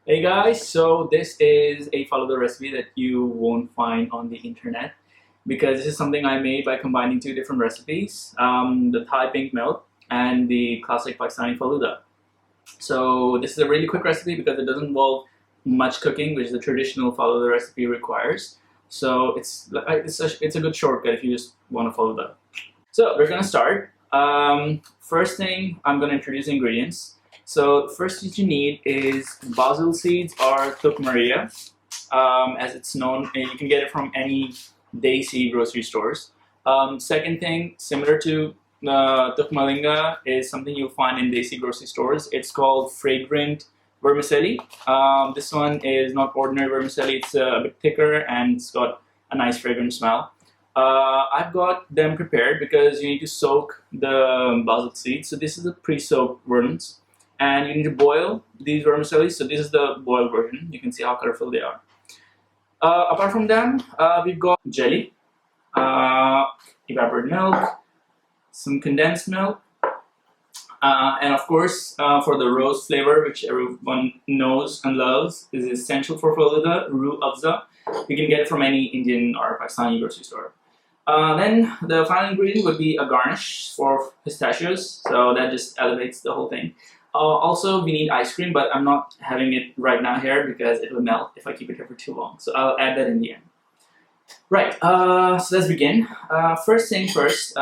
Hey guys, so this is a Falooda recipe that you won't find on the internet because this is something I made by combining two different recipes, the Thai pink milk and the classic Pakistani Falooda. So this is a really quick recipe because it doesn't involve much cooking, which the traditional Falooda recipe requires. So it's a good shortcut if you just want to follow that. So we're gonna start. First thing, I'm gonna introduce the ingredients. So first thing you need is basil seeds or tuk Maria, as it's known, and you can get it from any desi grocery stores. Second thing, similar to tuk malinga, is something you'll find in desi grocery stores. It's called fragrant vermicelli. This one is not ordinary vermicelli. It's a bit thicker and it's got a nice fragrant smell. I've got them prepared because you need to soak the basil seeds. So this is a pre-soaked vermins, and you need to boil these vermicelli. So this is the boiled version. You can see how colorful they are. Apart from them, we've got jelly, evaporated milk, some condensed milk, and of course, for the rose flavor, which everyone knows and loves, is essential for Falooda, Rooh Afza. You can get it from any Indian or Pakistani grocery store. Then the final ingredient would be a garnish for pistachios, so that just elevates the whole thing. Also, we need ice cream, but I'm not having it right now here because it will melt if I keep it here for too long. So I'll add that in the end. Right, so let's begin. First thing first,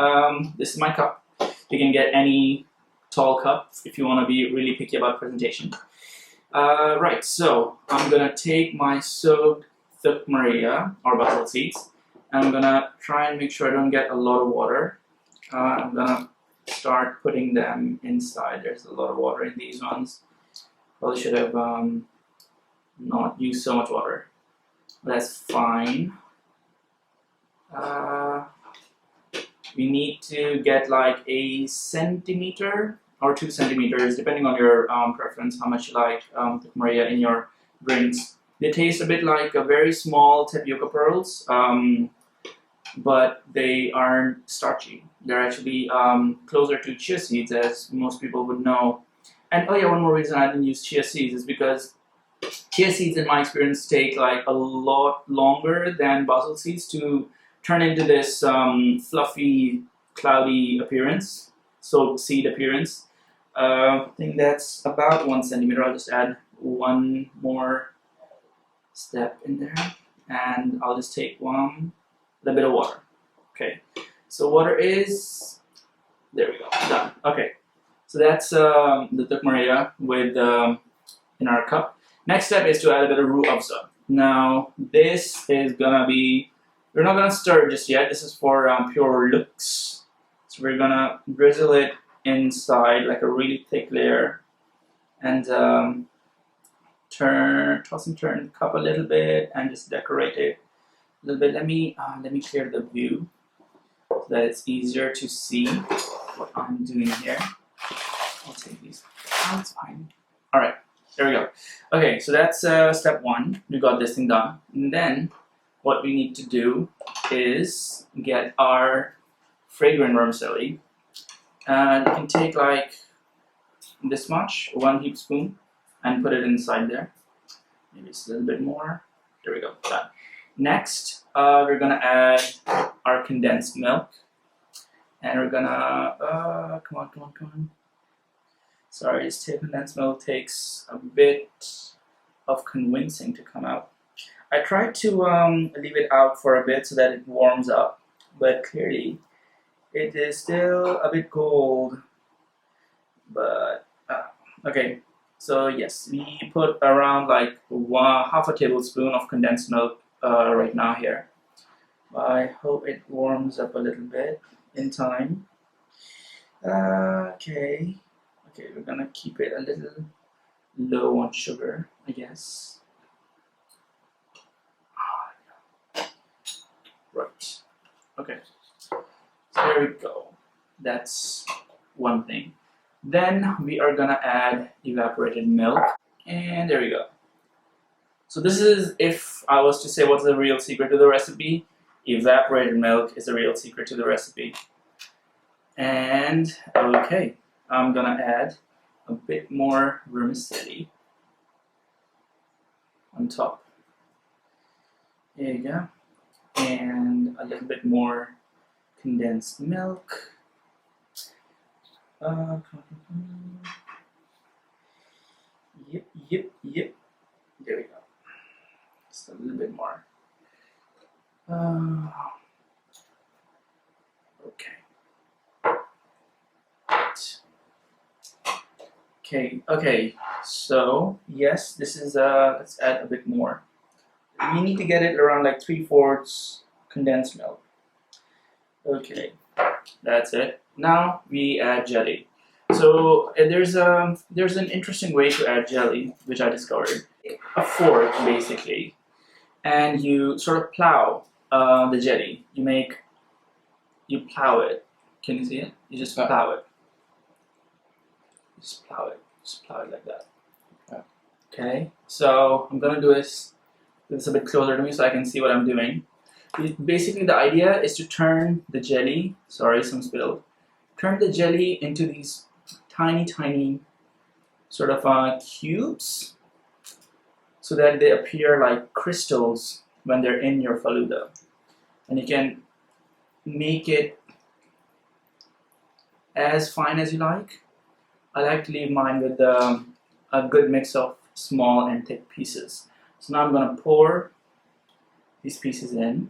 this is my cup. You can get any tall cup if you want to be really picky about presentation. Right, so I'm gonna take my soaked tuk Maria or basil seeds. I'm gonna try and make sure I don't get a lot of water. I'm gonna start putting them inside. There's a lot of water in these ones. Probably should have not used so much water. That's fine. We need to get like a centimeter or 2 centimeters, depending on your preference, how much you like Maria in your drinks. They taste a bit like a very small tapioca pearls, but they aren't starchy. They're actually closer to chia seeds, as most people would know. And oh yeah, one more reason I didn't use chia seeds is because chia seeds, in my experience, take like a lot longer than basil seeds to turn into this fluffy, cloudy appearance, soaked seed appearance. I think that's about 1 centimeter. I'll just add one more step in there, and I'll just take a little bit of water. Okay, so water is, there we go, done. Okay, so that's the tuk Maria with in our cup. Next step is to add a bit of Rooh Afza. Now this is gonna be, we're not gonna stir it just yet. This is for pure looks. So we're gonna drizzle it inside like a really thick layer, and toss and turn the cup a little bit, and just decorate it a little bit. Let me clear the view so that it's easier to see what I'm doing here. I'll take these. Oh, it's fine. All right, there we go. Okay, so that's step one. We got this thing done, and then what we need to do is get our fragrant vermicelli. And you can take like this much, 1 heap spoon, and put it inside there. Maybe it's a little bit more. There we go, done. Next, we're gonna add our condensed milk, and we're gonna come on. Sorry, this condensed milk takes a bit of convincing to come out. I tried to leave it out for a bit so that it warms up, but clearly it is still a bit cold. But okay, so yes, we put around like half a tablespoon of condensed milk right now here. I hope it warms up a little bit in time. Okay, we're gonna keep it a little low on sugar, I guess. Right. Okay. So there we go. That's one thing. Then we are gonna add evaporated milk, and there we go. So this is, if I was to say what's the real secret to the recipe, evaporated milk is the real secret to the recipe. And okay, I'm gonna add a bit more vermicelli. on top. There you go. And a little bit more condensed milk. Yep. There we go. Just a little bit more. Okay. So yes, this is let's add a bit more. We need to get it around like 3/4 condensed milk. Okay, that's it. Now we add jelly. So there's an interesting way to add jelly, which I discovered. A fork basically, and you sort of plow the jelly. You plow it. Can you see it? You just plow it. Just plow it like that. Okay. So I'm gonna do this a bit closer to me so I can see what I'm doing. Basically, the idea is to turn the jelly. Sorry, some spilled. Turn the jelly into these tiny sort of cubes, so that they appear like crystals when they're in your Falooda, and you can make it as fine as you like. I like to leave mine with a good mix of small and thick pieces. So now I'm going to pour these pieces in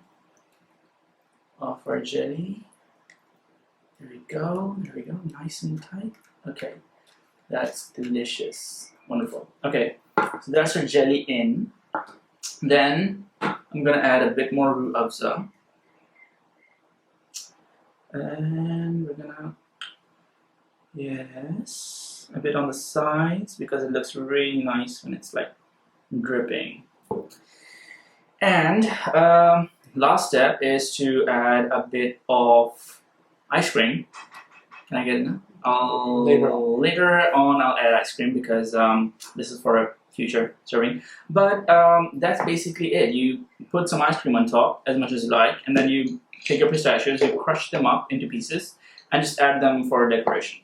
of our jelly. There we go, nice and tight. Okay, that's delicious, wonderful. Okay, so that's our jelly in. Then I'm going to add a bit more Rooh Afza. And we're gonna, yes, a bit on the sides because it looks really nice when it's like dripping. And last step is to add a bit of ice cream. Can I get it now? Later on I'll add ice cream because this is for a future serving. But that's basically it. You put some ice cream on top as much as you like, and then you take your pistachios, you crush them up into pieces, and just add them for decoration.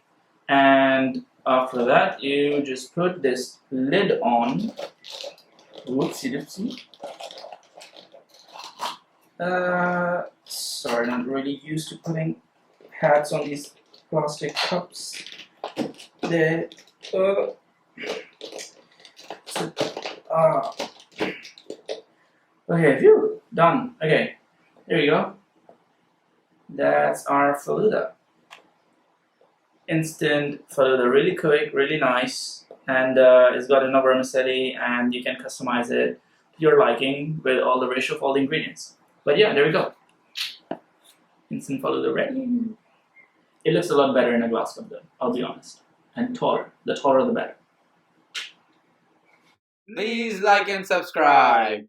And after that, you just put this lid on. Whoopsie doopsie. Sorry, not really used to putting hats on these plastic cups. There. Okay, phew, done. Okay, there you go. That's our Falooda. Instant Falooda, really quick, really nice, and it's got enough vermicelli, and you can customize it to your liking with all the ratio of all the ingredients. But yeah, there we go. Instant Falooda ready. It looks a lot better in a glass cup though, I'll be honest. And taller. The taller the better. Please like and subscribe.